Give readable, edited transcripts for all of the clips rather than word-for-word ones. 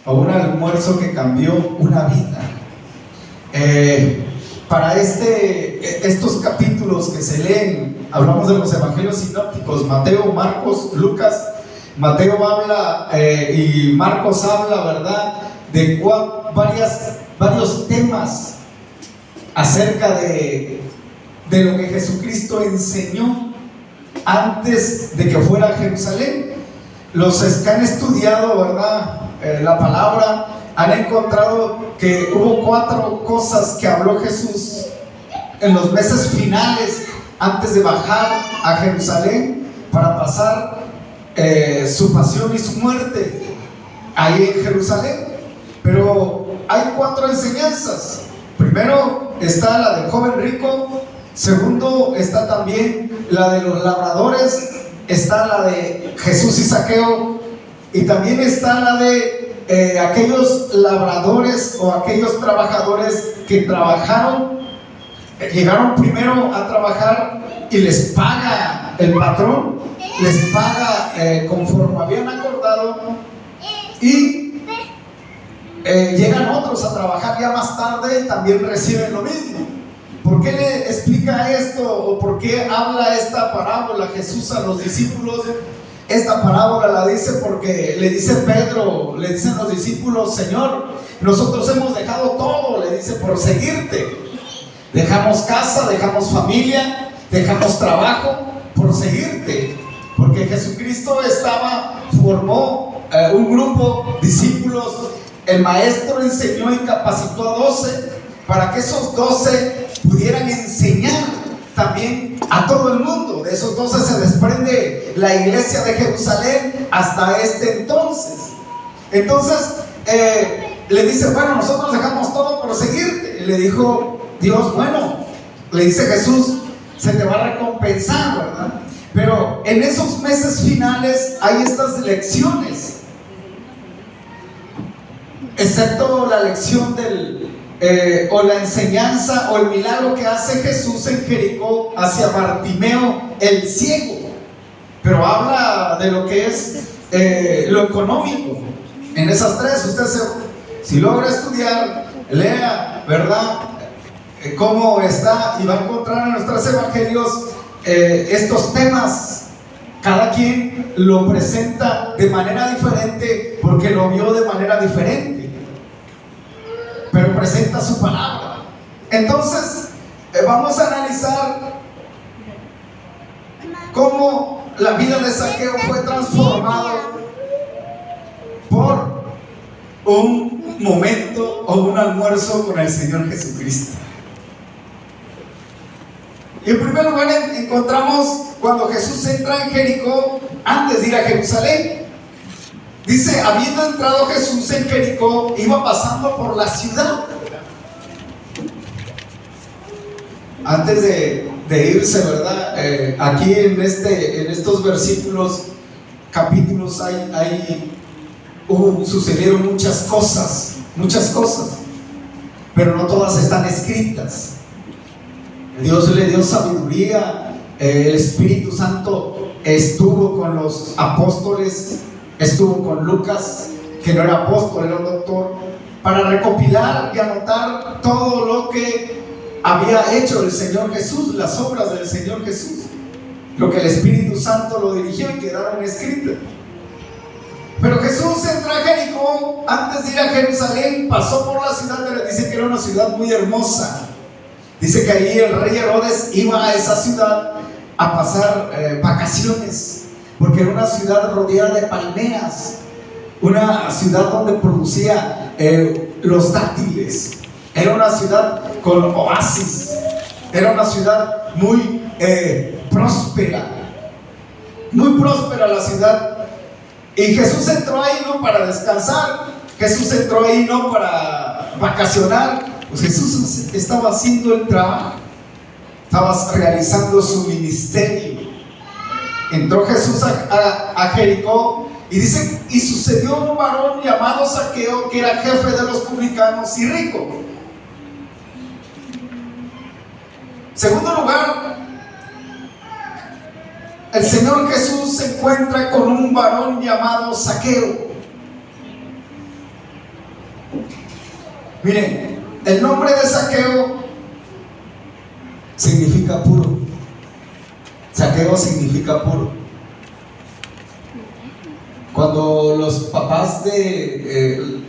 a un almuerzo que cambió una vida. Para estos capítulos que se leen, hablamos de los evangelios sinópticos, Mateo, Marcos, Lucas. Mateo habla y Marcos habla, ¿verdad?, de varios temas acerca de lo que Jesucristo enseñó antes de que fuera a Jerusalén. Los que han estudiado, ¿verdad?, la palabra, han encontrado que hubo 4 cosas que habló Jesús en los meses finales antes de bajar a Jerusalén para pasar su pasión y su muerte ahí en Jerusalén. Pero hay 4 enseñanzas. Primero está la del joven rico. Segundo está también la de los labradores. Está la de Jesús y Zaqueo. Y también está la de aquellos labradores o aquellos trabajadores que trabajaron, llegaron primero a trabajar y les paga el patrón, les paga conforme habían acordado, y llegan otros a trabajar ya más tarde y también reciben lo mismo. ¿Por qué le explica esto o por qué habla esta parábola Jesús a los discípulos? Esta parábola la dice porque le dice Pedro, le dicen los discípulos: Señor, nosotros hemos dejado todo, le dice, por seguirte. Dejamos casa, dejamos familia, dejamos trabajo por seguirte. Porque Jesucristo formó un grupo, discípulos. El maestro enseñó y capacitó a 12 para que esos 12 pudieran enseñar también a todo el mundo. De esos 12 se desprende la iglesia de Jerusalén hasta este entonces. Entonces le dice: bueno, nosotros dejamos todo por seguirte. Y le dijo Dios: bueno, le dice Jesús, se te va a recompensar, ¿verdad? Pero en esos meses finales hay estas lecciones, excepto la lección o la enseñanza o el milagro que hace Jesús en Jericó hacia Bartimeo el ciego. Pero habla de lo que es lo económico. En esas 3, usted si logra estudiar, lea, ¿verdad?, cómo está, y va a encontrar en nuestros evangelios estos temas. Cada quien lo presenta de manera diferente porque lo vio de manera diferente, pero presenta su palabra. Entonces vamos a analizar cómo la vida de Zaqueo fue transformada por un momento o un almuerzo con el Señor Jesucristo. Y en primer lugar encontramos cuando Jesús entra en Jericó antes de ir a Jerusalén. Dice: habiendo entrado Jesús en Jericó, iba pasando por la ciudad. Antes de irse, ¿verdad? Aquí en estos versículos, capítulos, sucedieron muchas cosas, pero no todas están escritas. Dios le dio sabiduría. El Espíritu Santo estuvo con los apóstoles, estuvo con Lucas, que no era apóstol, era un doctor, para recopilar y anotar todo lo que había hecho el Señor Jesús, las obras del Señor Jesús, lo que el Espíritu Santo lo dirigió y quedaron escritas. Pero Jesús entra a Jericó. Antes de ir a Jerusalén, pasó por la ciudad, pero dice que era una ciudad muy hermosa. Dice que ahí el rey Herodes iba a esa ciudad a pasar vacaciones, porque era una ciudad rodeada de palmeras, una ciudad donde producía los dátiles, era una ciudad con oasis, era una ciudad muy próspera la ciudad. Y Jesús entró ahí no para descansar, Jesús entró ahí no para vacacionar. Pues Jesús estaba haciendo el trabajo, estaba realizando su ministerio. Entró Jesús a Jericó y dice: y sucedió un varón llamado Zaqueo, que era jefe de los publicanos y rico. Segundo lugar, el Señor Jesús se encuentra con un varón llamado Zaqueo. Miren, el nombre de Zaqueo significa puro. Zaqueo significa puro. Cuando los papás de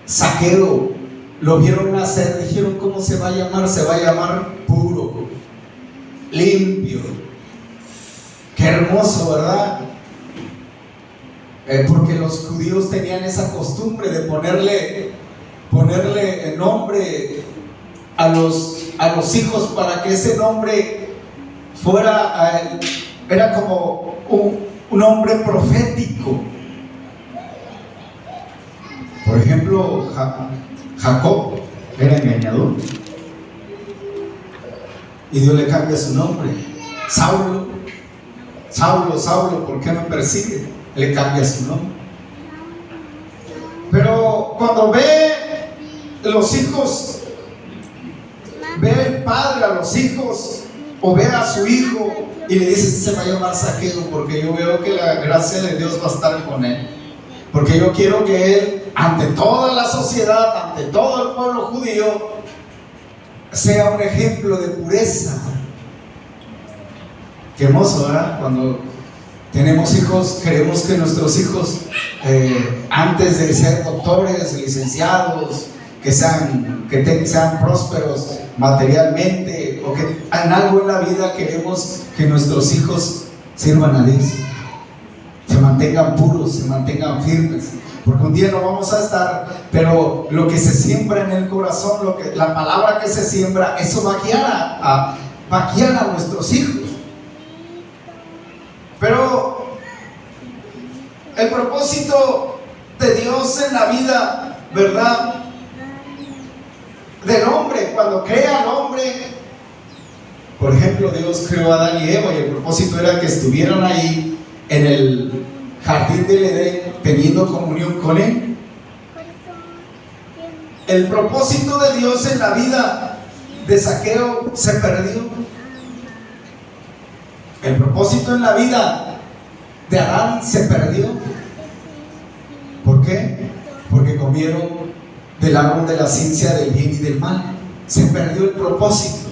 Zaqueo lo vieron nacer, dijeron: ¿cómo se va a llamar? Se va a llamar puro, limpio. Qué hermoso, ¿verdad? Porque los judíos tenían esa costumbre de ponerle nombre a los hijos, para que ese nombre era como un nombre profético. Por ejemplo, Jacob era engañador y Dios le cambia su nombre. Saulo, ¿por qué me persigue? Le cambia su nombre. Pero cuando ve los hijos, ve el padre a los hijos, o ve a su hijo y le dice: se va a llamar Zaqueo, porque yo veo que la gracia de Dios va a estar con él, porque yo quiero que él, ante toda la sociedad, ante todo el pueblo judío, sea un ejemplo de pureza. Qué hermoso, ¿verdad? Cuando tenemos hijos, queremos que nuestros hijos, antes de ser doctores, licenciados, que sean prósperos materialmente, o que en algo en la vida, queremos que nuestros hijos sirvan a Dios, se mantengan puros, se mantengan firmes, porque un día no vamos a estar, pero lo que se siembra en el corazón, la palabra que se siembra, eso va a guiar a nuestros hijos. Pero el propósito de Dios en la vida, ¿verdad?, del hombre, cuando crea al hombre, por ejemplo, Dios creó a Adán y Eva, y el propósito era que estuvieran ahí en el jardín del Edén, teniendo comunión con Él. El propósito de Dios en la vida de Zaqueo se perdió. El propósito en la vida de Adán se perdió. ¿Por qué? Porque comieron del árbol de la ciencia del bien y del mal. Se perdió el propósito.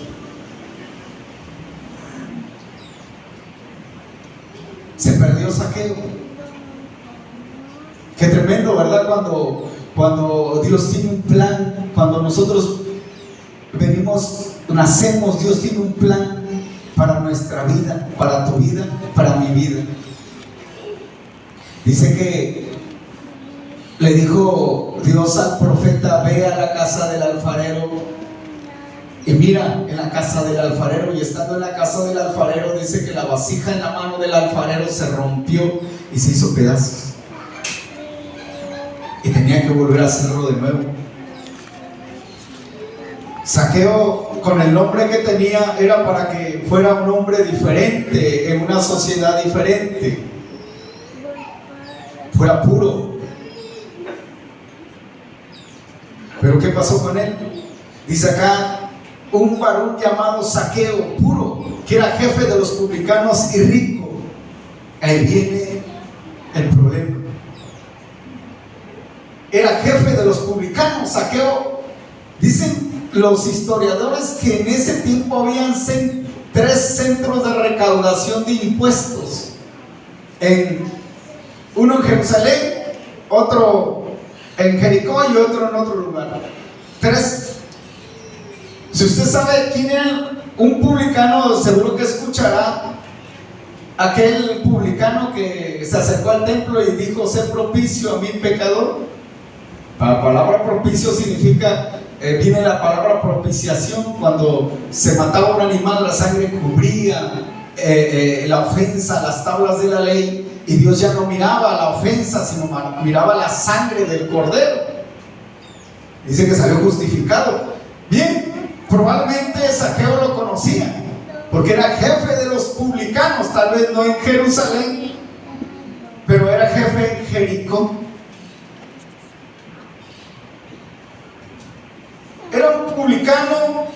Se perdió Zaqueo. Qué tremendo, ¿verdad? Cuando Dios tiene un plan, cuando nosotros nacemos, Dios tiene un plan para nuestra vida, para tu vida, para mi vida. Dice que le dijo Dios al profeta: ve a la casa del alfarero y mira en la casa del alfarero. Y estando en la casa del alfarero, dice que la vasija en la mano del alfarero se rompió y se hizo pedazos, y tenía que volver a hacerlo de nuevo. Zaqueo, con el nombre que tenía, era para que fuera un hombre diferente, en una sociedad diferente, fuera puro. Pero ¿qué pasó con él? Dice acá: un varón llamado Zaqueo, puro, que era jefe de los publicanos y rico. Ahí viene el problema. Era jefe de los publicanos. Zaqueo, dicen los historiadores que en ese tiempo habían 3 centros de recaudación de impuestos, uno en Jerusalén, otro en Jericó y otro en otro lugar. 3. Si usted sabe quién era un publicano, seguro que escuchará aquel publicano que se acercó al templo y dijo: sé propicio a mí, pecador. La palabra propicio significa, viene la palabra propiciación. Cuando se mataba un animal, la sangre cubría la ofensa, las tablas de la ley, y Dios ya no miraba la ofensa, sino miraba la sangre del cordero. Dice que salió justificado. Bien, probablemente Zaqueo lo conocía, porque era jefe de los publicanos, tal vez no en Jerusalén, pero era jefe en Jericó. Era un publicano.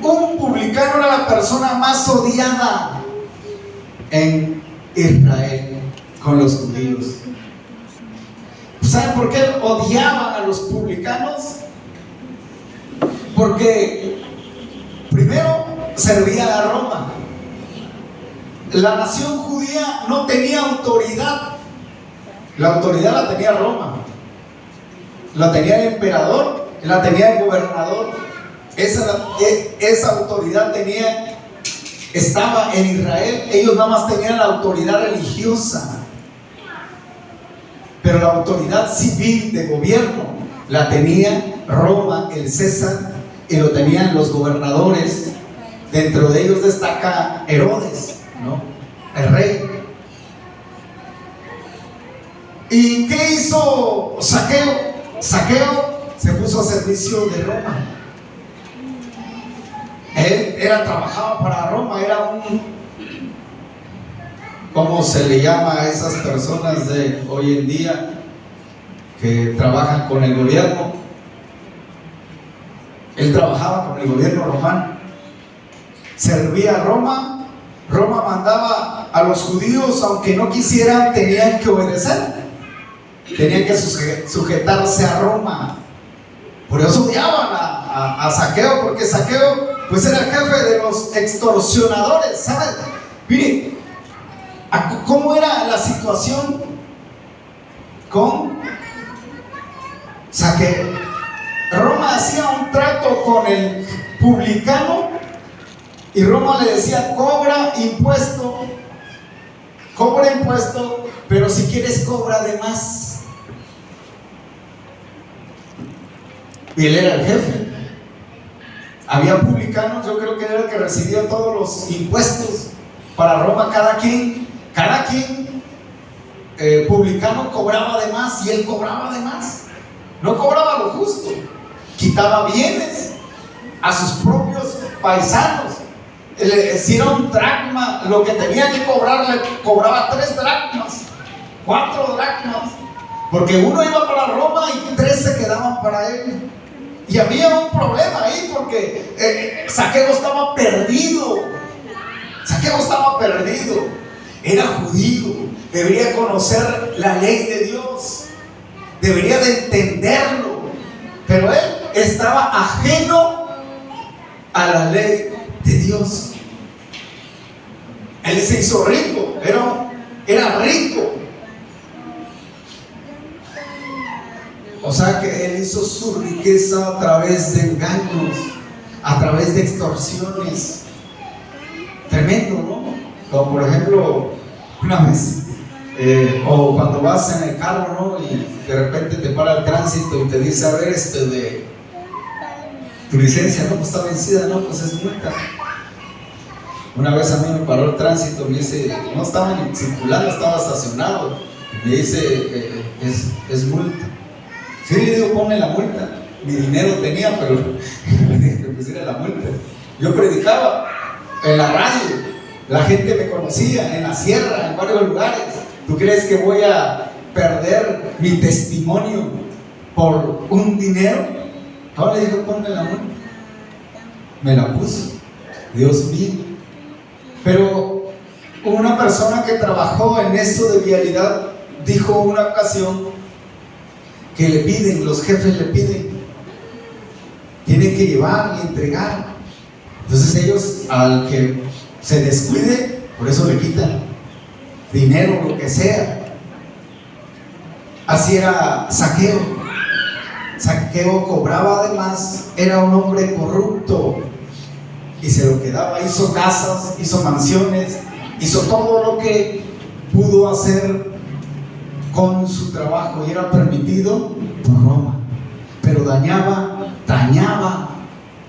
Un publicano era la persona más odiada en Israel con los judíos. ¿Saben por qué odiaban a los publicanos? Porque primero servía a Roma. La nación judía no tenía autoridad. La autoridad la tenía Roma. La tenía el emperador, la tenía el gobernador. Esa autoridad estaba en Israel. Ellos nada más tenían la autoridad religiosa, pero la autoridad civil de gobierno la tenía Roma, el César, y lo tenían los gobernadores. Dentro de ellos destaca Herodes, ¿no? El rey. ¿Y qué hizo Zaqueo? Zaqueo se puso a servicio de Roma. Él trabajaba para Roma, era ¿cómo se le llama a esas personas de hoy en día que trabajan con el gobierno? Él trabajaba con el gobierno romano, servía a Roma. Roma mandaba a los judíos, aunque no quisieran, tenían que obedecer, tenían que sujetarse a Roma. Por eso odiaban a Zaqueo, porque Zaqueo pues era el jefe de los extorsionadores, ¿sabes? Miren, ¿cómo era la situación con Zaqueo? Roma hacía un trato con el publicano y Roma le decía: cobra impuesto, pero si quieres cobra de más. Y él era el jefe. Había publicanos, yo creo que era el que recibía todos los impuestos para Roma. Cada quien publicano cobraba de más, y él cobraba de más. No cobraba lo justo, quitaba bienes a sus propios paisanos. Si era un dracma, lo que tenía que cobrar, le cobraba 3 dracmas, 4 dracmas, porque uno iba para Roma y 3 se quedaban para él. Y había un problema ahí, porque Zaqueo estaba perdido. Era judío, debería conocer la ley de Dios, debería de entenderlo, pero él estaba ajeno a la ley de Dios. Él se hizo rico, era rico. O sea que él hizo su riqueza a través de engaños, a través de extorsiones. Tremendo, ¿no? Como por ejemplo, una vez, o cuando vas en el carro, ¿no? Y de repente te para el tránsito y te dice: a ver, de tu licencia, no, pues está vencida, no, pues es multa. Una vez a mí me paró el tránsito, me dice: no estaba ni circulando, estaba estacionado. Me dice: es multa. Sí, le digo: ponme la multa. Mi dinero tenía, pero le dije que pusiera la multa. Yo predicaba en la radio, la gente me conocía, en la sierra, en varios lugares. ¿Tú crees que voy a perder mi testimonio por un dinero? No, le digo: ponme la multa. Me la puso. Dios mío. Pero una persona que trabajó en eso de vialidad dijo una ocasión que los jefes le piden, tienen que llevar y entregar. Entonces ellos, al que se descuide, por eso le quitan dinero, lo que sea. Así era Zaqueo. Zaqueo cobraba además, era un hombre corrupto y se lo quedaba. Hizo casas, hizo mansiones, hizo todo lo que pudo hacer con su trabajo, y era permitido por Roma, pero dañaba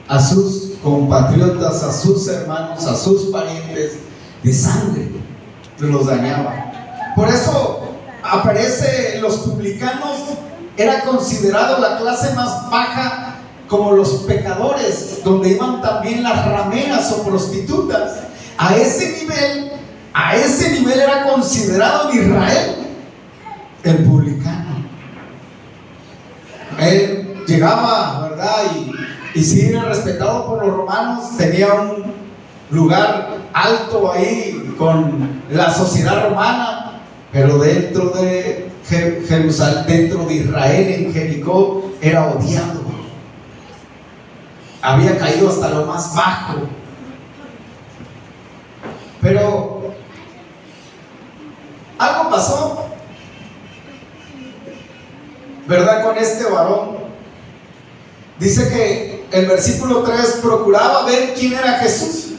a sus compatriotas, a sus hermanos, a sus parientes de sangre, los dañaba. Por eso aparece los publicanos, era considerado la clase más baja, como los pecadores, donde iban también las rameras o prostitutas. A ese nivel era considerado en Israel el publicano. Él llegaba, ¿verdad? Y si era respetado por los romanos, tenía un lugar alto ahí con la sociedad romana, pero dentro de Jerusalén, dentro de Israel, en Jericó, era odiado. Había caído hasta lo más bajo. Pero algo pasó, ¿verdad? Con este varón. Dice que el versículo 3 procuraba ver quién era Jesús,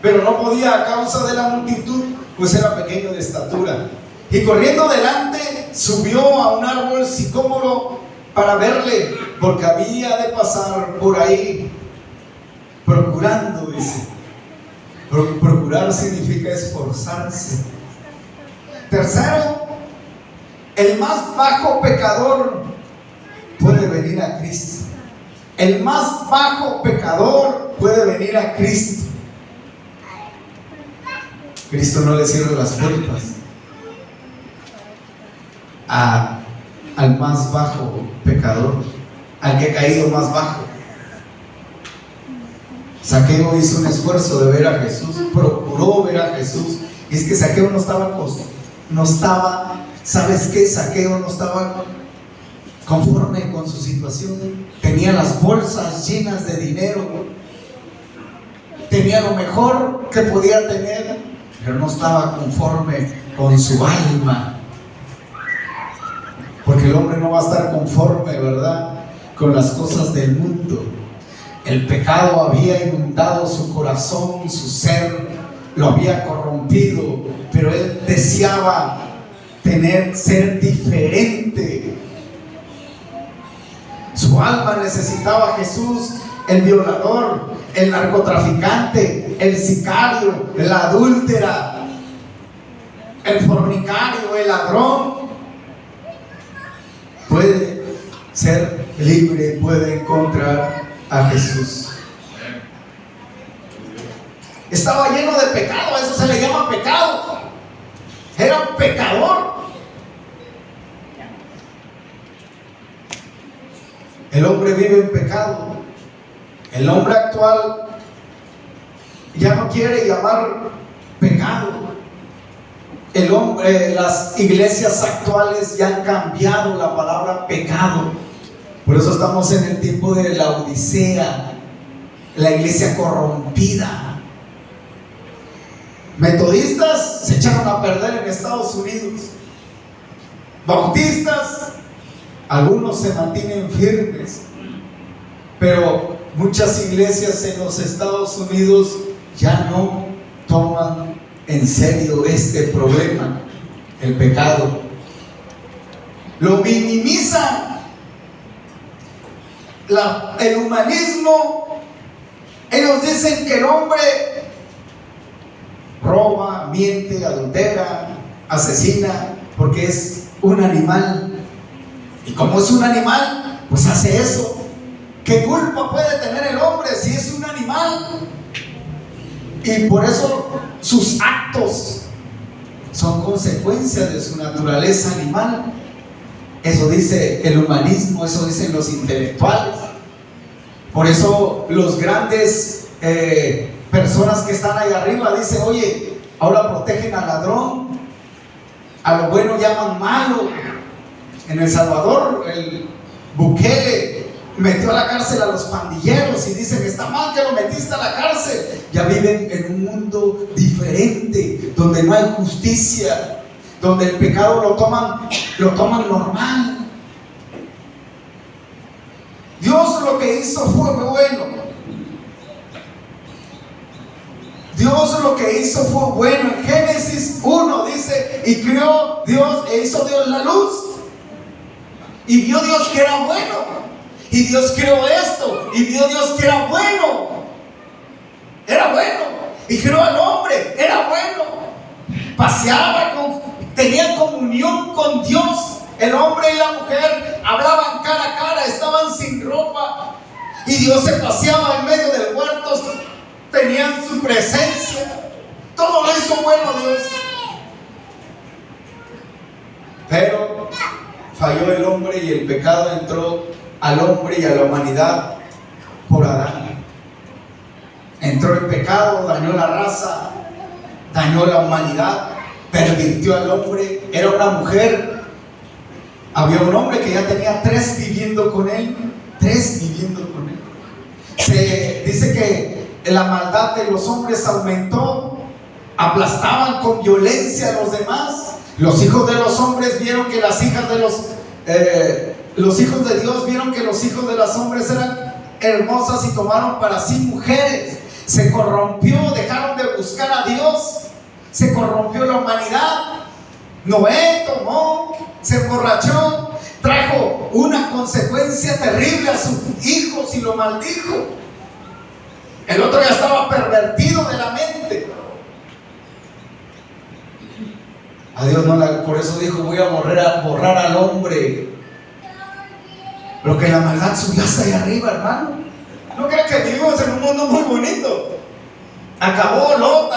pero no podía a causa de la multitud, pues era pequeño de estatura. Y corriendo delante, subió a un árbol sicómoro para verle, porque había de pasar por ahí. Procurando, dice. Procurar significa esforzarse. Tercero, el más bajo pecador puede venir a Cristo. El más bajo pecador puede venir a Cristo. Cristo no le cierra las puertas al más bajo pecador, al que ha caído más bajo. Saqueo hizo un esfuerzo de ver a Jesús, procuró ver a Jesús. Y es que Saqueo no estaba, ¿sabes qué? Saqueo no estaba conforme con su situación. Tenía las bolsas llenas de dinero, tenía lo mejor que podía tener, pero no estaba conforme con su alma. Porque el hombre no va a estar conforme, ¿verdad?, con las cosas del mundo. El pecado había inundado su corazón, su ser, lo había corrompido, pero él deseaba ser diferente. Su alma necesitaba a Jesús. El violador, el narcotraficante, el sicario, la adúltera, el fornicario, el ladrón, puede ser libre, puede encontrar a Jesús. Estaba lleno de pecado, a eso se le llama pecado. Era un pecador. El hombre vive en pecado. El hombre actual ya no quiere llamar pecado. Las iglesias actuales ya han cambiado la palabra pecado. Por eso estamos en el tiempo de la Odisea, la iglesia corrompida. Metodistas se echaron a perder en Estados Unidos. Bautistas, algunos se mantienen firmes, pero muchas iglesias en los Estados Unidos ya no toman en serio este problema, el pecado. Lo minimizan. El humanismo, ellos dicen que el hombre roba, miente, adultera, asesina, porque es un animal. Y como es un animal, pues hace eso. ¿Qué culpa puede tener el hombre si es un animal? Y por eso sus actos son consecuencias de su naturaleza animal. Eso dice el humanismo, eso dicen los intelectuales. Por eso los grandes personas que están ahí arriba dicen: oye, ahora protegen al ladrón, a lo bueno llaman malo. En El Salvador, el Bukele metió a la cárcel a los pandilleros y dicen: está mal que lo metiste a la cárcel. Ya viven en un mundo diferente, donde no hay justicia, donde el pecado lo toman normal. Dios lo que hizo fue bueno. Dios lo que hizo fue bueno. En Génesis 1 dice: y creó Dios, e hizo Dios la luz. Y vio Dios que era bueno. Y Dios creó esto. Y vio Dios que era bueno. Era bueno. Y creó al hombre. Era bueno. Paseaba, tenía comunión con Dios. El hombre y la mujer hablaban cara a cara, estaban sin ropa. Y Dios se paseaba en medio del huerto. Tenían su presencia. Todo lo hizo bueno Dios. Pero falló el hombre y el pecado entró al hombre y a la humanidad por Adán. Entró el pecado, dañó la raza, dañó la humanidad, pervirtió al hombre. Era una mujer Había un hombre que ya tenía 3 viviendo con él. 3 viviendo con él. Se dice que la maldad de los hombres aumentó. Aplastaban con violencia a los demás. Los hijos de los hombres vieron que las hijas de los hijos de Dios vieron que los hijos de los hombres eran hermosas y tomaron para sí mujeres. Se corrompió, dejaron de buscar a Dios. Se corrompió la humanidad. Noé tomó, se emborrachó, trajo una consecuencia terrible a sus hijos y lo maldijo. El otro ya estaba pervertido de la mente. A Dios no por eso dijo: voy a borrar al hombre. Pero que la maldad subió hasta allá arriba, hermano. No crean que vivimos en un mundo muy bonito. Acabó Lot,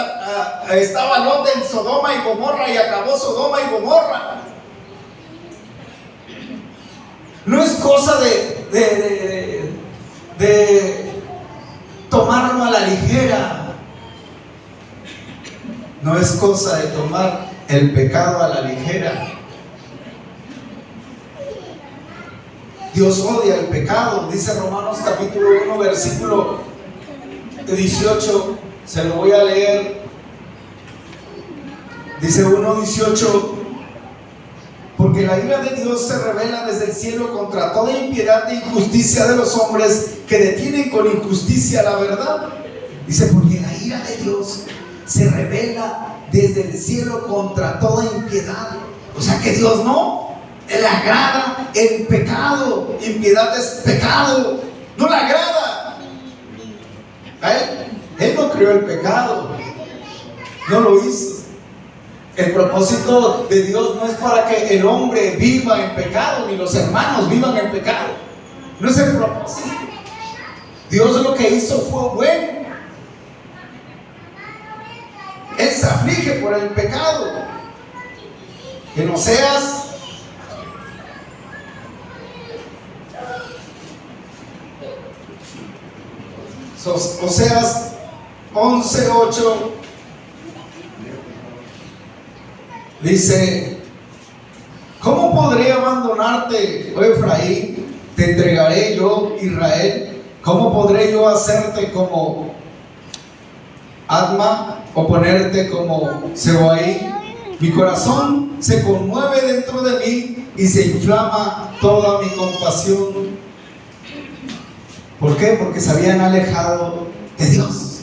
estaba Lot en Sodoma y Gomorra, y acabó Sodoma y Gomorra. No es cosa de tomarlo a la ligera. No es cosa de tomar el pecado a la ligera. Dios odia el pecado, dice Romanos capítulo 1 versículo 18. Se lo voy a leer. Dice 1:18: porque la ira de Dios se revela desde el cielo contra toda impiedad e injusticia de los hombres que detienen con injusticia la verdad. Dice: porque la ira de Dios se revela desde el cielo contra toda impiedad. O sea que Dios no le agrada el pecado. Impiedad es pecado, no le agrada a Él. Él no creó el pecado, no lo hizo. El propósito de Dios no es para que el hombre viva en pecado, ni los hermanos vivan en pecado. No es el propósito. Dios lo que hizo fue bueno. Él se aflige por el pecado. En Oseas Oseas 11:8 dice: ¿cómo podré abandonarte, oh Efraín? Te entregaré yo, Israel. ¿Cómo podré yo hacerte como Adma o ponerte como Seboaí? Mi corazón se conmueve dentro de mí y se inflama toda mi compasión. ¿Por qué? Porque se habían alejado de Dios.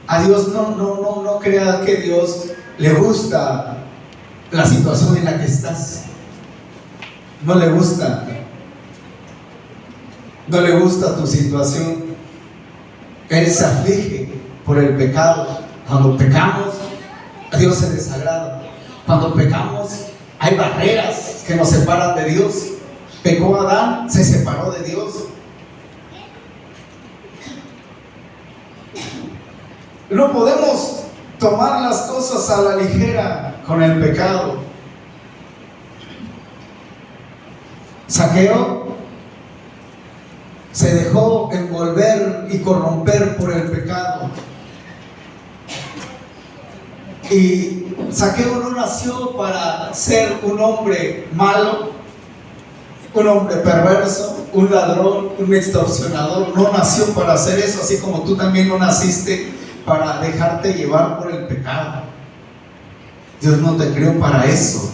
A Dios no crea que Dios le gusta la situación en la que estás. No le gusta. No le gusta tu situación. Él se aflige por el pecado. Cuando pecamos, a Dios se desagrada. Cuando pecamos, hay barreras que nos separan de Dios. Pecó Adán, se separó de Dios. No podemos tomar las cosas a la ligera con el pecado. Zaqueo se dejó envolver y corromper por el pecado. Y Zaqueo no nació para ser un hombre malo, un hombre perverso, un ladrón, un extorsionador. No nació para hacer eso, así como tú también no naciste para dejarte llevar por el pecado. Dios no te creó para eso.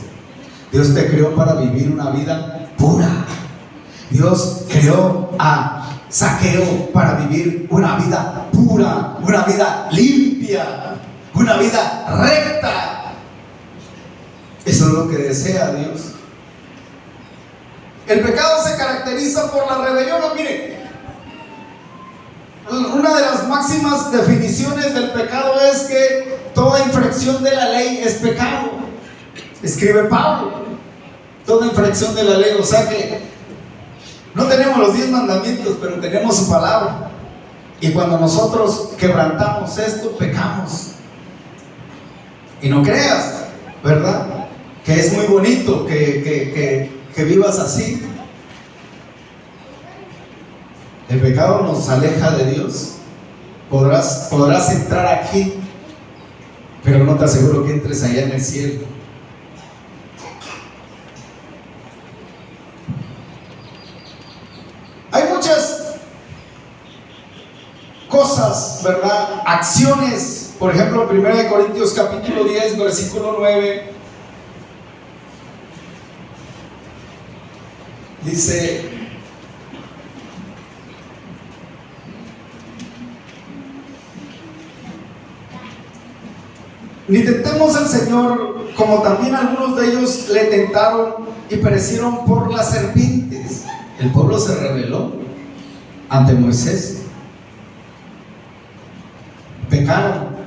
Dios te creó para vivir una vida pura. Dios creó a Zaqueo para vivir una vida pura, una vida limpia, una vida recta. Eso es lo que desea Dios. El pecado se caracteriza por la rebelión. Mire, una de las máximas definiciones del pecado es que toda infracción de la ley es pecado. Escribe Pablo: toda infracción de la ley. O sea que no tenemos los 10 mandamientos, pero tenemos su palabra. Y cuando nosotros quebrantamos esto, pecamos. Y no creas, ¿verdad?, que es muy bonito que vivas así. El pecado nos aleja de Dios. Podrás entrar aquí, pero no te aseguro que entres allá en el cielo. cosas, ¿verdad? Acciones. Por ejemplo, 1 Corintios capítulo 10, versículo 9. Dice: ni tentemos al Señor, como también algunos de ellos le tentaron y perecieron por las serpientes. El pueblo se rebeló ante Moisés. Pecaron.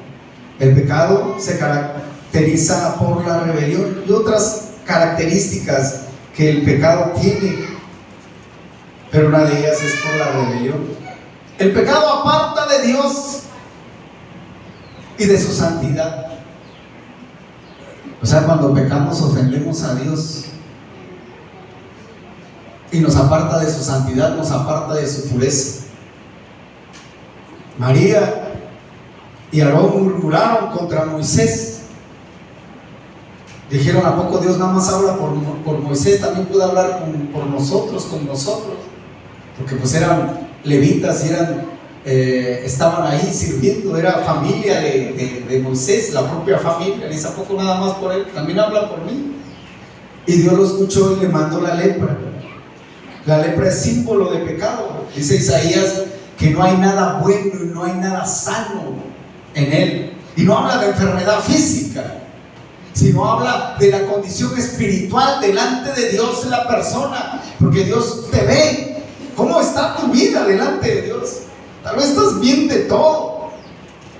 El pecado se caracteriza por la rebelión y otras características que el pecado tiene, pero una de ellas es por la rebelión. El pecado aparta de Dios y de su santidad. O sea, cuando pecamos ofendemos a Dios y nos aparta de su santidad, nos aparta de su pureza. María y Aarón murmuraron contra Moisés. Dijeron: ¿a poco Dios nada más habla por Moisés? También puede hablar por nosotros, con nosotros. Porque pues eran levitas y estaban ahí sirviendo, era familia de Moisés, la propia familia. Le dice: ¿a poco nada más por él? También habla por mí. Y Dios lo escuchó y le mandó la lepra. La lepra es símbolo de pecado. Dice Isaías que no hay nada bueno y no hay nada sano en él. Y no habla de enfermedad física, sino habla de la condición espiritual delante de Dios en la persona. Porque Dios te ve. ¿Cómo está tu vida delante de Dios? Tal vez estás bien de todo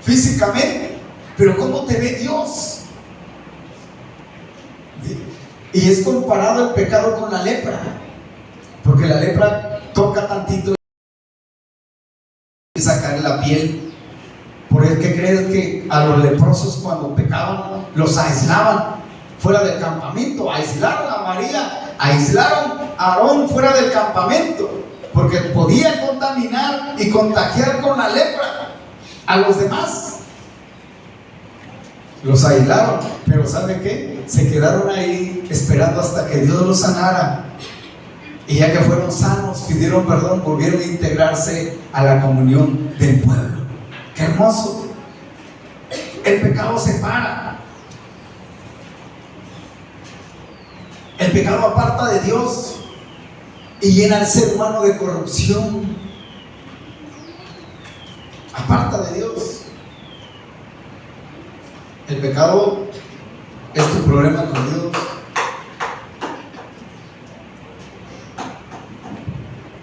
físicamente, pero ¿cómo te ve Dios? Y es comparado el pecado con la lepra, porque la lepra toca tantito y sacar la piel. Por el que crees que a los leprosos cuando pecaban los aislaban fuera del campamento. Aislaron a María, aislaron a Aarón fuera del campamento, porque podía contaminar y contagiar con la lepra a los demás. Los aislaron, pero ¿sabe qué? Se quedaron ahí esperando hasta que Dios los sanara. Y ya que fueron sanos, pidieron perdón, volvieron a integrarse a la comunión del pueblo. ¡Qué hermoso! El pecado separa. El pecado aparta de Dios y llena al ser humano de corrupción. Aparta de Dios. El pecado es tu problema con Dios.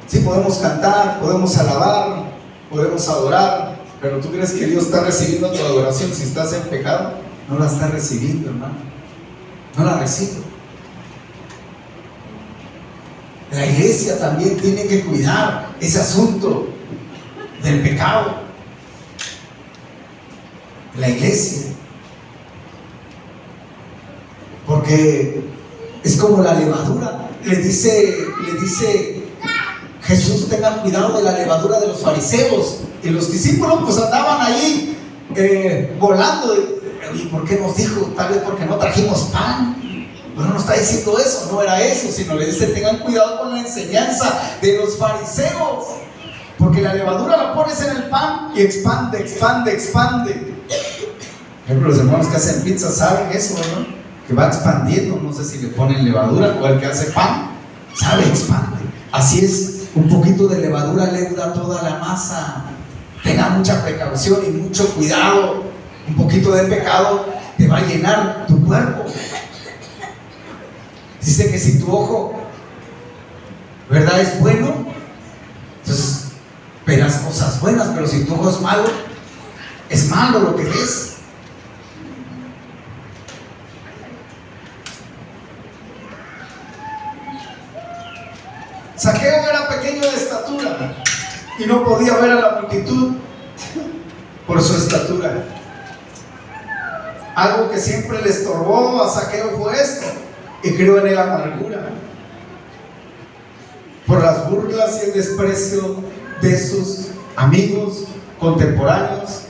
Sí, podemos cantar, podemos alabar, podemos adorar, pero ¿tú crees que Dios está recibiendo tu adoración si estás en pecado? No la está recibiendo, hermano. No la recibe. La iglesia también tiene que cuidar ese asunto del pecado. La iglesia. Porque es como la levadura. Le dice Jesús: tengan cuidado de la levadura de los fariseos. Y los discípulos pues andaban ahí volando. ¿Y por qué nos dijo? Tal vez porque no trajimos pan. Pero no está diciendo eso, no era eso, sino le dice: tengan cuidado con la enseñanza de los fariseos, porque la levadura la pones en el pan y expande, expande, expande. Por ejemplo, los hermanos que hacen pizza saben eso, ¿no? Que va expandiendo. No sé si le ponen levadura, o el que hace pan sabe, expande. Así es, un poquito de levadura leuda toda la masa. Tenga mucha precaución y mucho cuidado. Un poquito de pecado te va a llenar tu cuerpo. Dice que si tu ojo, ¿verdad?, es bueno, entonces verás cosas buenas, pero si tu ojo es malo lo que ves. Zaqueo era pequeño de estatura y no podía ver a la multitud por su estatura. Algo que siempre le estorbó a Zaqueo fue esto: y creó en él amargura por las burlas y el desprecio de sus amigos contemporáneos.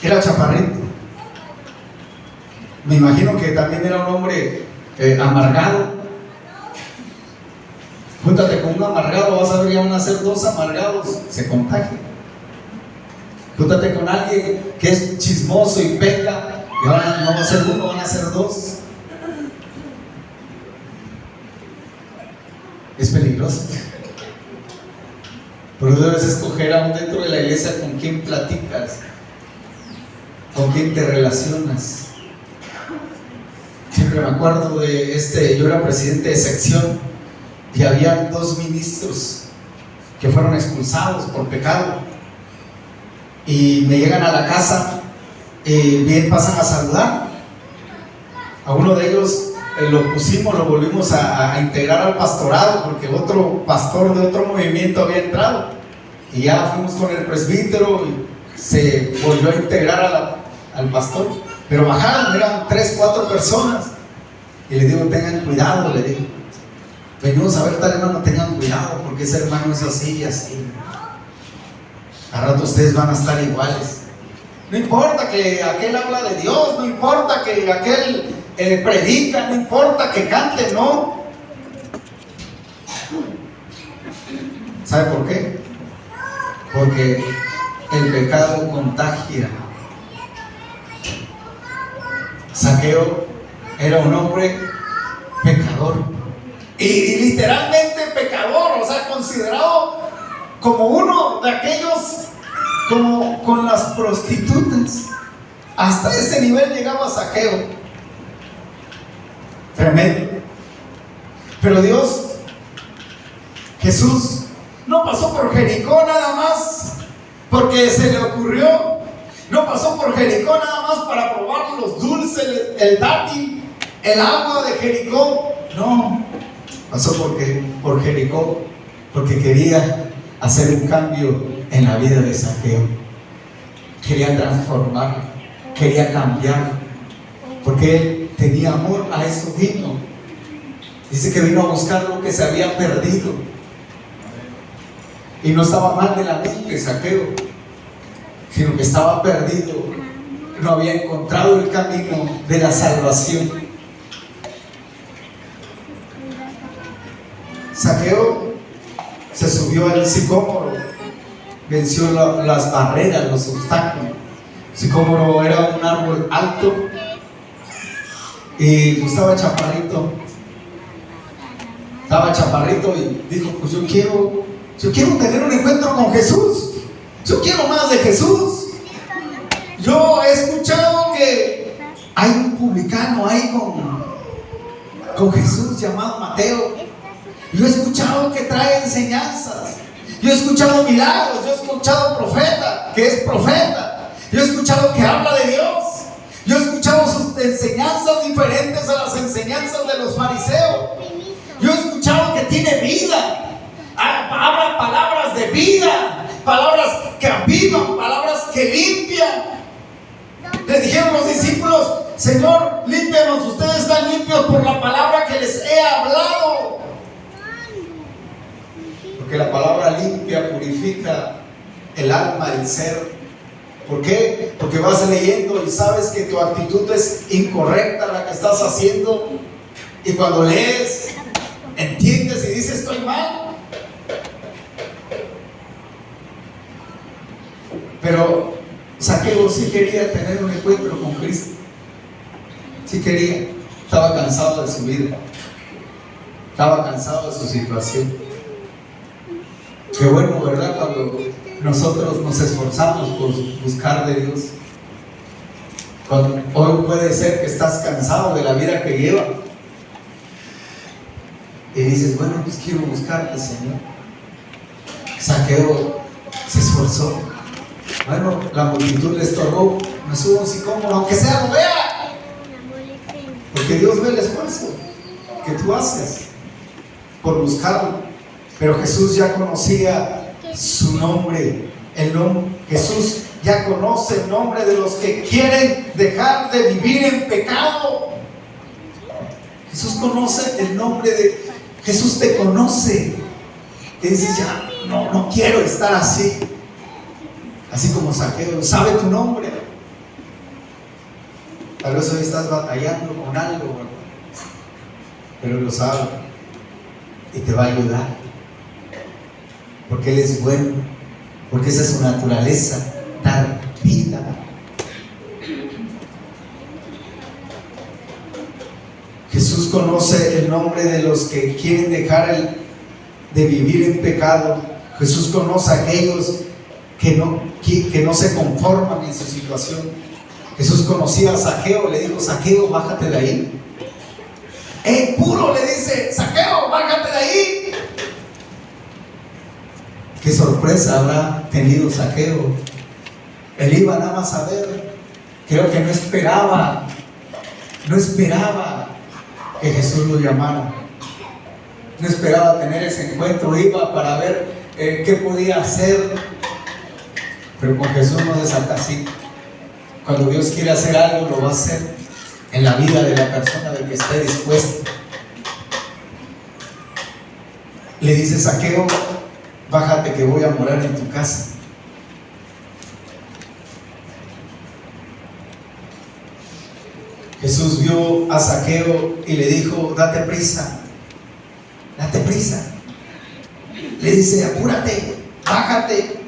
Era chaparrito. Me imagino que también era un hombre amargado. Júntate con un amargado, vas a ver, ya van a ser dos amargados, se contagian. Júntate con alguien que es chismoso y peca, y ahora no va a ser uno, van a ser dos. Es peligroso. Pero debes escoger aún dentro de la iglesia con quién platicas, con quién te relacionas. Siempre me acuerdo de yo era presidente de sección y había 2 ministros que fueron expulsados por pecado. Y me llegan a la casa y bien pasan a saludar. A uno de ellos lo volvimos a integrar al pastorado, porque otro pastor de otro movimiento había entrado, y ya fuimos con el presbítero y se volvió a integrar al pastor. Pero bajaron, eran 3, 4 personas, y le digo: tengan cuidado, le digo, venimos a ver tal hermano, tengan cuidado, porque ese hermano es así y así. A rato ustedes van a estar iguales. No importa que aquel habla de Dios, no importa que aquel predica, no importa que cante, no. ¿Sabe por qué? Porque el pecado contagia. Zaqueo era un hombre pecador, y literalmente pecador, o sea, considerado como uno de aquellos, como con las prostitutas. Hasta ese nivel llegaba Zaqueo. Tremendo. Pero Jesús no pasó por Jericó nada más porque se le ocurrió. No pasó por Jericó nada más para probar los dulces, el dátil, el agua de Jericó. No, pasó por Jericó porque quería hacer un cambio en la vida de Zaqueo. Quería transformar, quería cambiar, porque él tenía amor. A eso vino. Dice que vino a buscar lo que se había perdido. Y no estaba mal de la mente Zaqueo, sino que estaba perdido. No había encontrado el camino de la salvación. Zaqueo se subió al sicómoro, venció las barreras, los obstáculos. El sicómoro era un árbol alto y estaba chaparrito. Y dijo: pues yo quiero tener un encuentro con Jesús. Yo quiero más de Jesús. Yo he escuchado que hay un publicano ahí con Jesús llamado Mateo. Yo he escuchado que trae enseñanzas. Yo he escuchado milagros. Yo he escuchado profeta, que es profeta. Yo he escuchado que habla de Dios. Yo he escuchado sus enseñanzas diferentes a las enseñanzas de los fariseos. Yo he escuchado que tiene vida. Habla palabras de vida, palabras que avivan, palabras que limpian. Le dijeron los discípulos: Señor, límpianos. Ustedes están limpios por la palabra que les he hablado. Porque la palabra limpia, purifica el alma, el ser. ¿Por qué? Porque vas leyendo y sabes que tu actitud es incorrecta la que estás haciendo. Y cuando lees, entiendes y dices: estoy mal. Pero Zaqueo sí quería tener un encuentro con Cristo. Sí quería. Estaba cansado de su vida. Estaba cansado de su situación. Qué bueno, ¿verdad? Cuando nosotros nos esforzamos por buscar de Dios. Hoy puede ser que estás cansado de la vida que lleva y dices: bueno, pues quiero buscarte, Señor. Zaqueo se esforzó. Bueno, la multitud le estorbó. Me subo a un sicómoro, aunque sea, lo vea. Porque Dios ve el esfuerzo que tú haces por buscarlo. Pero Jesús ya conocía su nombre. Jesús ya conoce el nombre de los que quieren dejar de vivir en pecado. Jesús conoce el nombre de... Jesús te conoce. Te dices: ya, no quiero estar así. Así como Zaqueo, sabe tu nombre. Tal vez hoy estás batallando con algo, ¿verdad? Pero lo sabe y te va a ayudar. Porque Él es bueno, porque esa es su naturaleza, dar vida. Jesús conoce el nombre de los que quieren dejar de vivir en pecado. Jesús conoce a aquellos que no se conforman en su situación. Jesús conocía a Zaqueo, le dijo: Zaqueo, bájate de ahí. Puro le dice: Zaqueo, bájate de ahí. Qué sorpresa habrá tenido Zaqueo. Él iba nada más a ver. Creo que no esperaba que Jesús lo llamara. No esperaba tener ese encuentro. Iba para ver qué podía hacer. Pero con Jesús no es así. Cuando Dios quiere hacer algo, lo va a hacer en la vida de la persona del que esté dispuesto. Le dice: Zaqueo, bájate que voy a morar en tu casa. Jesús vio a Zaqueo y le dijo: date prisa, date prisa. Le dice: apúrate, bájate,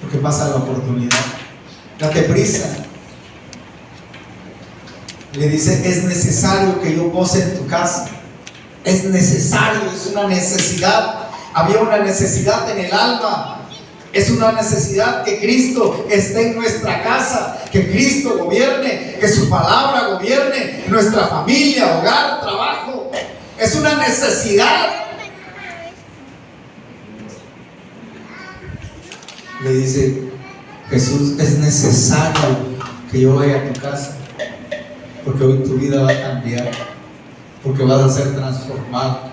porque pasa la oportunidad. Date prisa. Le dice: es necesario que yo pose en tu casa. Es necesario, es una necesidad. Había una necesidad en el alma. Es una necesidad que Cristo esté en nuestra casa, que Cristo gobierne, que su palabra gobierne nuestra familia, hogar, trabajo. Es una necesidad. Le dice Jesús: es necesario que yo vaya a tu casa, porque hoy tu vida va a cambiar, porque vas a ser transformado,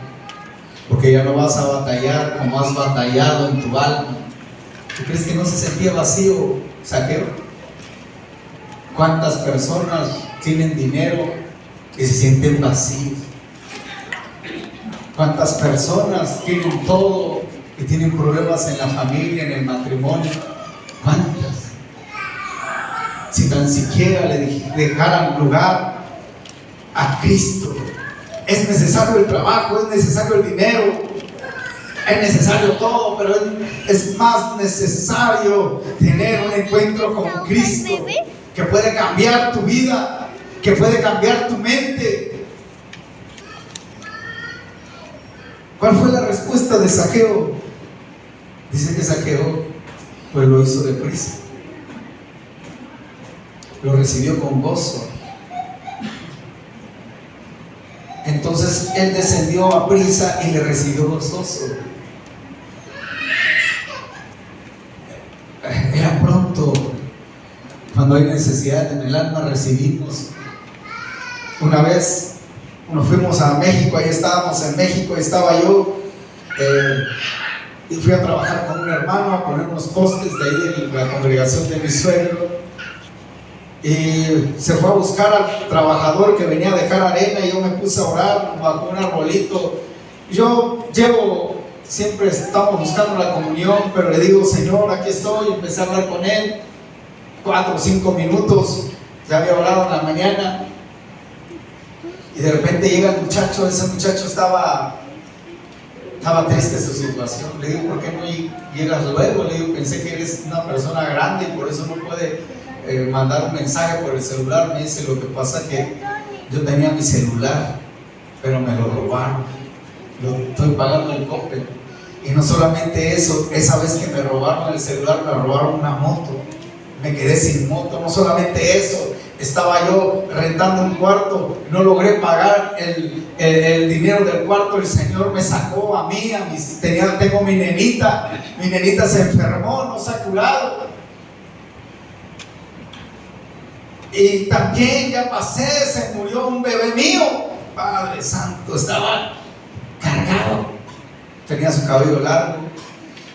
porque ya no vas a batallar como has batallado en tu alma. ¿Tú crees que no se sentía vacío Zaqueo? ¿Cuántas personas tienen dinero y se sienten vacíos? ¿Cuántas personas tienen todo y tienen problemas en la familia, en el matrimonio? ¿Cuántas? Si tan siquiera le dejaran lugar a Cristo. Es necesario el trabajo, es necesario el dinero, es necesario todo, pero es más necesario tener un encuentro con Cristo, que puede cambiar tu vida, que puede cambiar tu mente. ¿Cuál fue la respuesta de Zaqueo? Dice que Zaqueo pues lo hizo deprisa, lo recibió con gozo. Entonces él descendió a prisa y le recibió gozoso. Era pronto. Cuando hay necesidad en el alma, recibimos. Una vez nos fuimos a México, ahí estábamos en México, estaba yo y fui a trabajar con un hermano a poner unos postes de ahí de la congregación de mi suegro. Y se fue a buscar al trabajador que venía a dejar arena, y yo me puse a orar bajo un arbolito. Yo siempre estamos buscando la comunión, pero le digo: Señor, aquí estoy. Y empecé a hablar con él 4 o 5 minutos. Ya había orado en la mañana y de repente llega el muchacho. Ese muchacho estaba triste de su situación. Le digo: ¿por qué no llegas luego? Le digo: pensé que eres una persona grande y por eso no puede mandar un mensaje por el celular. Me dice: lo que pasa es que yo tenía mi celular, pero me lo robaron, lo estoy pagando el Coppel. Y no solamente eso, esa vez que me robaron el celular, me robaron una moto, me quedé sin moto. No solamente eso, estaba yo rentando un cuarto, no logré pagar el dinero del cuarto. El Señor me sacó a mí, tengo mi nenita se enfermó, no se ha curado. Y también ya pasé, se murió un bebé mío. Padre Santo, estaba cargado, tenía su cabello largo.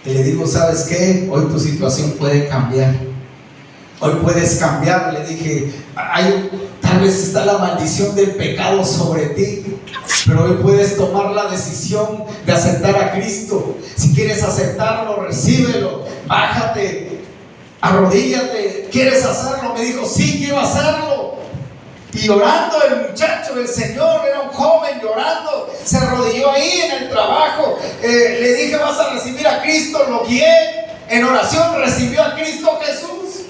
Y le digo: ¿sabes qué? Hoy tu situación puede cambiar. Hoy puedes cambiar. Le dije: tal vez está la maldición del pecado sobre ti, pero hoy puedes tomar la decisión de aceptar a Cristo. Si quieres aceptarlo, recíbelo. Bájate, arrodíllate. ¿Quieres hacerlo? Me dijo: sí, quiero hacerlo. Y llorando el muchacho, el Señor, era un joven llorando, se arrodilló ahí en el trabajo. Le dije: vas a recibir a Cristo. Lo guié en oración, recibió a Cristo Jesús.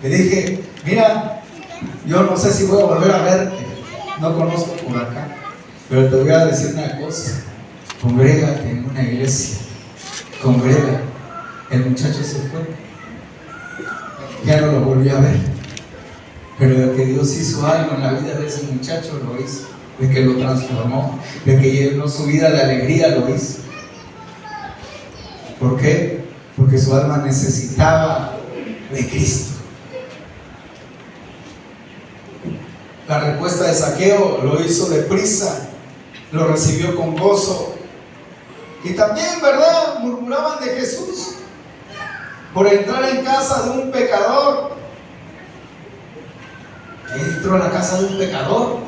Le dije, mira, yo no sé si voy a volver a verte, no conozco por acá, pero te voy a decir una cosa: congrégate en una iglesia, congrégate. El muchacho se fue, ya no lo volví a ver, pero de que Dios hizo algo en la vida de ese muchacho, lo hizo. De que lo transformó, de que llenó su vida de alegría, lo hizo. ¿Por qué? Porque su alma necesitaba de Cristo. La respuesta de Zaqueo lo hizo deprisa, lo recibió con gozo. Y también, ¿verdad?, murmuraban de Jesús por entrar en casa de un pecador. Entró a la casa de un pecador.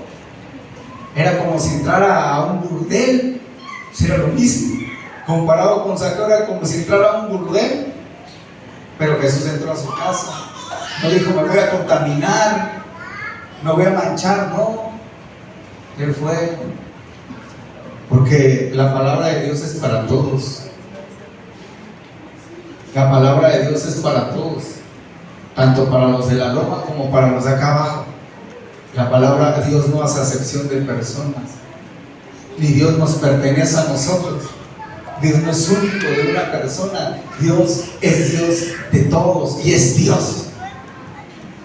Era como si entrara a un burdel. Era lo mismo. Comparado con Zaqueo, era como si entrara a un burdel. Pero Jesús entró a su casa. No dijo, me voy a contaminar, me voy a manchar. No. Él fue. Porque la palabra de Dios es para todos. La palabra de Dios es para todos. Tanto para los de la loma como para los de acá abajo. La palabra de Dios no hace acepción de personas, ni Dios nos pertenece a nosotros. Dios no es único de una persona. Dios es Dios de todos y es Dios.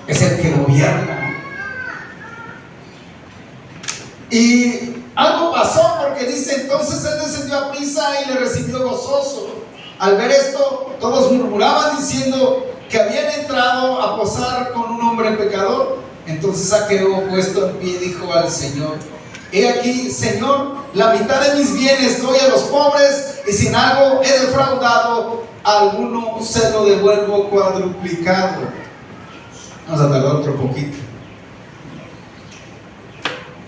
Es el que gobierna. Y algo pasó, porque dice, entonces él descendió a prisa y le recibió gozoso. Al ver esto, todos murmuraban diciendo que habían entrado a posar con un hombre pecador. Entonces Zaqueo, puesto en pie, dijo al Señor: he aquí, Señor, la mitad de mis bienes doy a los pobres, y si en algo he defraudado a alguno, se lo devuelvo cuadruplicado. Vamos a tardar otro poquito.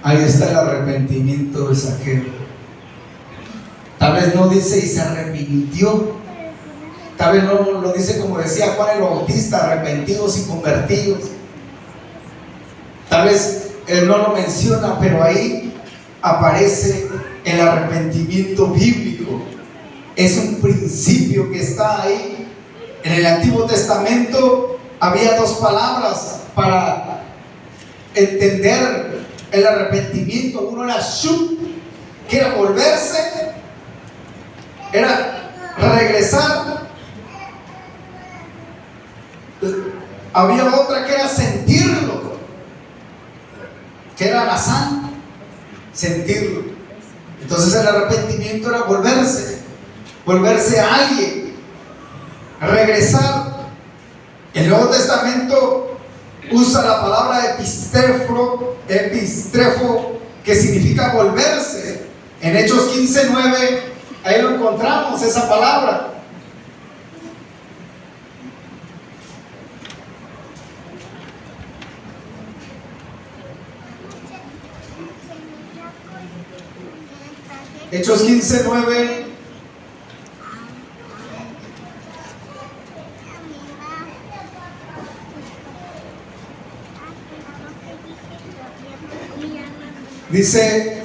Ahí está el arrepentimiento de Zaqueo. Tal vez no dice y se arrepintió. Tal vez no lo dice como decía Juan el Bautista, arrepentidos y convertidos. Tal vez él no lo menciona, pero ahí aparece el arrepentimiento bíblico. Es un principio que está ahí. En el Antiguo Testamento había dos palabras para entender el arrepentimiento. Uno era shuv, que era volverse, era regresar. Había otra que era sentirlo, que era la santa, sentirlo. Entonces el arrepentimiento era volverse a alguien, regresar. El Nuevo Testamento usa la palabra epistrefo, que significa volverse. En Hechos 15:9, ahí lo encontramos, esa palabra. Hechos 15:9. Dice: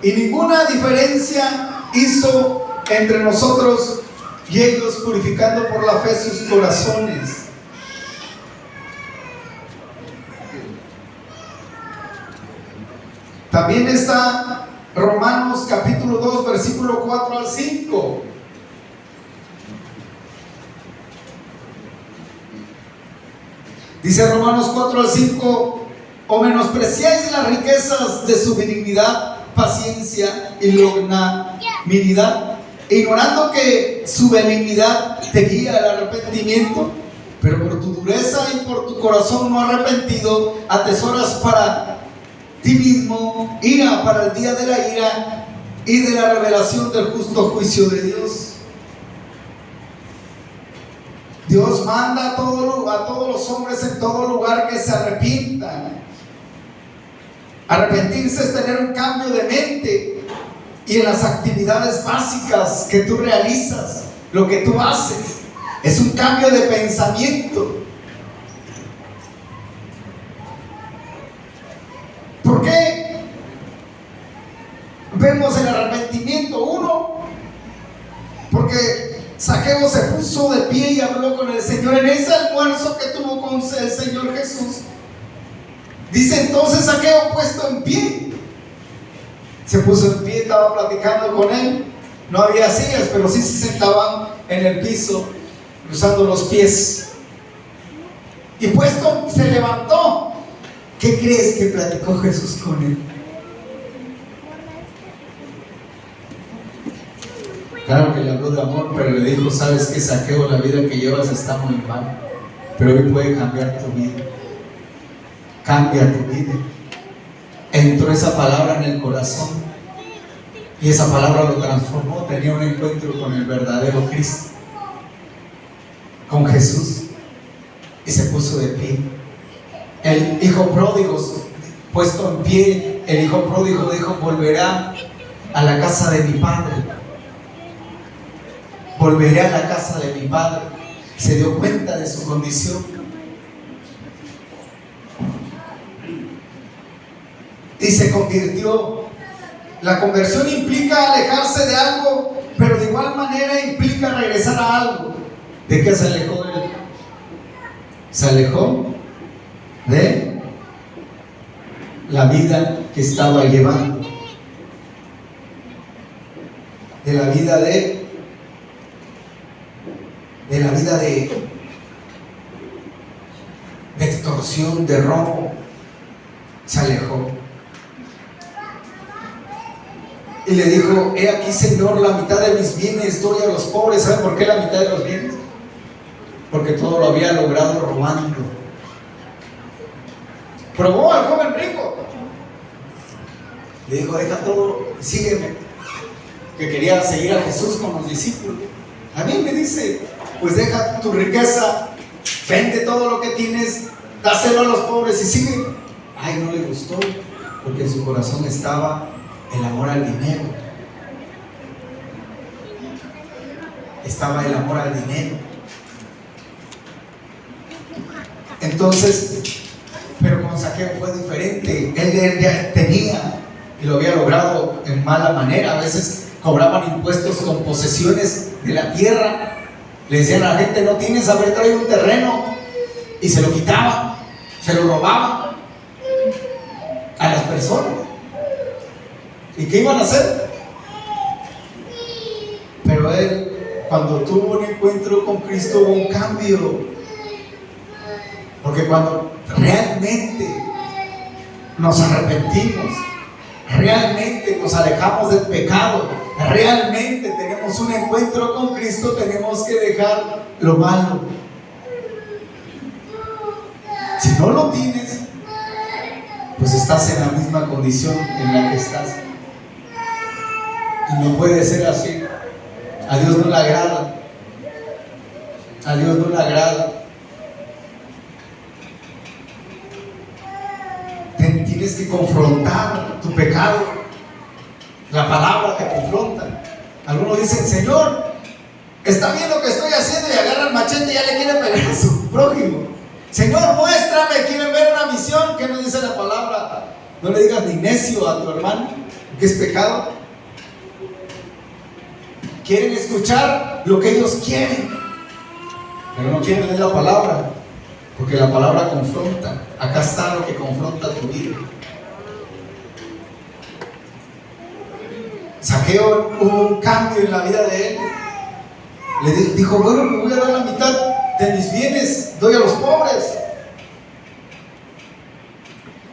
y ninguna diferencia hizo entre nosotros y ellos, purificando por la fe sus corazones. También está Romanos capítulo 2, versículo 4 al 5. Dice Romanos 4 al 5: o menospreciáis las riquezas de su benignidad, paciencia y longanimidad, ignorando que su benignidad te guía al arrepentimiento, pero por tu dureza y por tu corazón no arrepentido, atesoras para ti mismo ira para el día de la ira y de la revelación del justo juicio de Dios. Dios manda a todos los hombres en todo lugar que se arrepientan. Arrepentirse es tener un cambio de mente y en las actividades básicas que tú realizas, lo que tú haces, es un cambio de pensamiento. ¿Por qué vemos el arrepentimiento? Uno, porque Zaqueo se puso de pie y habló con el Señor en ese almuerzo que tuvo con el Señor Jesús. Dice entonces Zaqueo, puesto en pie, se puso en pie, estaba platicando con él. No había sillas, pero sí se sentaban en el piso, cruzando los pies. Y puesto, se levantó. ¿Qué crees que platicó Jesús con él? Claro que le habló de amor, pero le dijo: sabes que, Zaqueo, la vida que llevas está muy mal, pero hoy puede cambiar tu vida. Cambia tu vida. Entró esa palabra en el corazón y esa palabra lo transformó. Tenía un encuentro con el verdadero Cristo, con Jesús, y se puso de pie. El hijo pródigo, puesto en pie, el hijo pródigo dijo: volverá a la casa de mi padre. Volveré a la casa de mi padre. Se dio cuenta de su condición y se convirtió. La conversión implica alejarse de algo, pero de igual manera implica regresar a algo. ¿De qué se alejó él? Se alejó de la vida que estaba llevando, de la vida de extorsión, de robo. Se alejó y le dijo: he aquí, Señor, la mitad de mis bienes doy a los pobres. ¿Saben por qué la mitad de los bienes? Porque todo lo había logrado robando. Probó al joven rico, le dijo: deja todo, sígueme. Que quería seguir a Jesús con los discípulos. A mí me dice: pues deja tu riqueza, vende todo lo que tienes, dáselo a los pobres y sigue. Ay, no le gustó, porque en su corazón estaba el amor al dinero. Estaba el amor al dinero. Entonces, pero con Zaqueo fue diferente. Él ya tenía y lo había logrado en mala manera. A veces cobraban impuestos con posesiones de la tierra. Le decían a la gente: no tienes, haber traído un terreno, y se lo quitaban, se lo robaban a las personas. ¿Y qué iban a hacer? Pero él, cuando tuvo un encuentro con Cristo, hubo un cambio. Porque cuando realmente nos arrepentimos, realmente nos alejamos del pecado, realmente tenemos un encuentro con Cristo, tenemos que dejar lo malo. Si no lo tienes, pues estás en la misma condición en la que estás. Y no puede ser así. A Dios no le agrada. A Dios no le agrada. Tienes que confrontar tu pecado. La palabra te confronta. Algunos dicen: Señor, está bien lo que estoy haciendo, y agarra el machete y ya le quiere pegar a su prójimo. Señor, muéstrame, quieren ver una visión. ¿Qué nos dice la palabra? No le digas ni necio a tu hermano, que es pecado. Quieren escuchar lo que ellos quieren, pero no quieren leer la palabra, porque la palabra confronta. Acá está lo que confronta tu vida. Zaqueo, hubo un cambio en la vida de él. Le dijo: bueno, me voy a dar la mitad de mis bienes, doy a los pobres.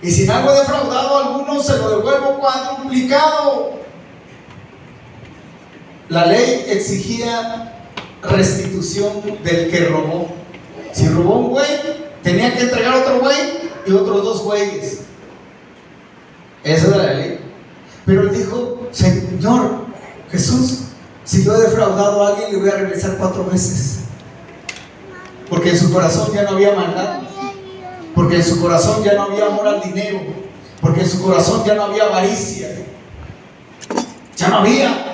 Y si en algo he defraudado a algunos, se lo devuelvo cuadruplicado. La ley exigía restitución del que robó. Si robó un buey, tenía que entregar otro buey y otros 2 bueyes. Esa era la ley. Pero él dijo: Señor Jesús, si yo he defraudado a alguien, le voy a regresar 4 veces. Porque en su corazón ya no había maldad, porque en su corazón ya no había amor al dinero, porque en su corazón ya no había avaricia, ya no había.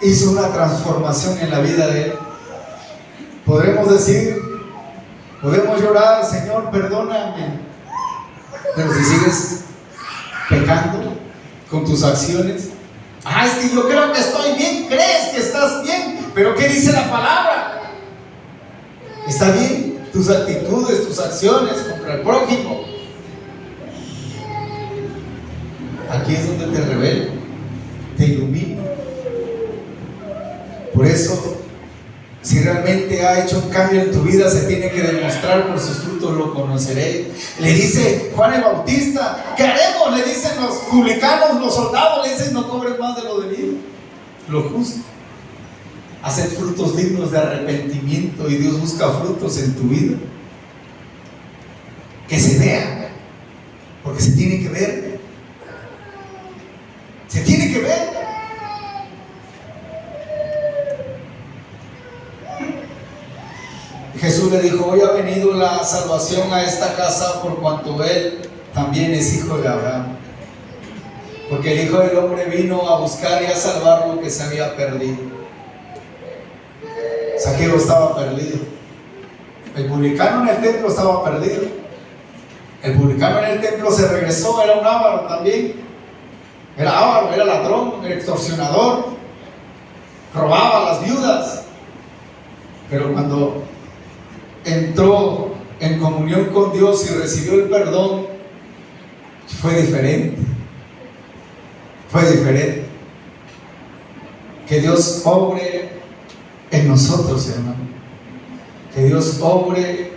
Hizo una transformación en la vida de él. Podremos decir, podemos llorar: Señor, perdóname, Pero si sigues pecando con tus acciones, es que yo creo que estoy bien, crees que estás bien, pero ¿qué dice la palabra? ¿Está bien tus actitudes, tus acciones contra el prójimo? Aquí es donde te revelo, te ilumino. Por eso, si realmente ha hecho un cambio en tu vida, se tiene que demostrar, por sus frutos lo conoceréis. Le dice Juan el Bautista, ¿qué haremos? Le dicen los publicanos, los soldados, le dicen, no cobres más de lo debido, lo justo. Haced frutos dignos de arrepentimiento, y Dios busca frutos en tu vida que se vean, porque se tiene que ver. Se tiene que ver. Jesús le dijo, hoy ha venido la salvación a esta casa por cuanto él también es hijo de Abraham. Porque el Hijo del Hombre vino a buscar y a salvar lo que se había perdido. Zaqueo estaba perdido. El publicano en el templo estaba perdido. El publicano en el templo se regresó, era un avaro también. Era avaro, era ladrón, era extorsionador, robaba a las viudas. Pero cuando entró en comunión con Dios y recibió el perdón, fue diferente. Fue diferente. Que Dios obre en nosotros, hermano. Que Dios obre